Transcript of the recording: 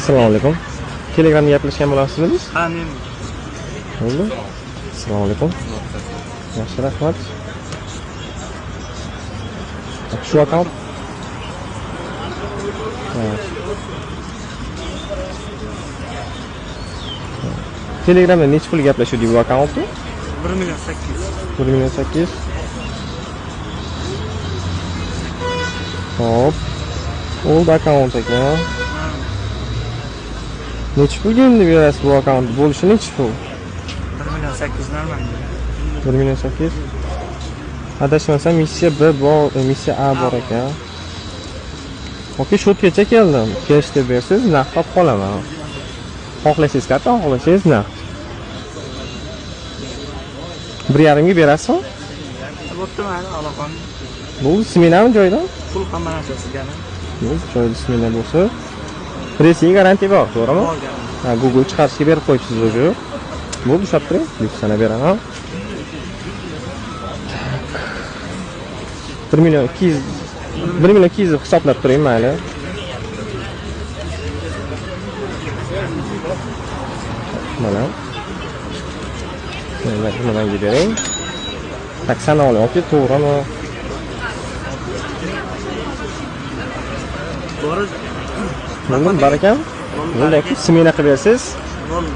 Assalomu alaykum. Telegramda gaplashgan bo'lasizmi biz? Ha, men. Bo'ldi. Assalomu alaykum. Yaxshi, rahmat. Shu akkaunt. Telegramda necha pul gaplashuvdik bu akkauntni? 1.8 million. 1.8 million. Hop. Old akkaunt ekan. Necha pulga endi berasiz bu akkaunt? Bo'lishi necha pul? 1.8 million normal. 1.8 million. Adashmasam missiya B bor, missiya A bor ekan. Okey, shu yergacha keldim. Cash deb bersangiz naqd olib qolaman. Xohlasangiz karta, xohlasangiz naqd. 1.5 ga berasizmi? Bo'pti, mana aloqam. Bu smenami joyda? Pul hamma narsasi gani. Yo'q, joyda smena bo'lsa, pressing garantiya bor, to'g'rimi? Ha, Google chiqarishga berib qo'yibsiz o'zi. Bu ushlab turing, litsana beraman. 1.200 hisoblab turing, mayli. Mana. Mana bering. Taksani oling, okey, to'g'rimi? To'g'ri. Bo'ldi, barakam. Bo'ldi, smena qilib berasiz. Bo'ldi.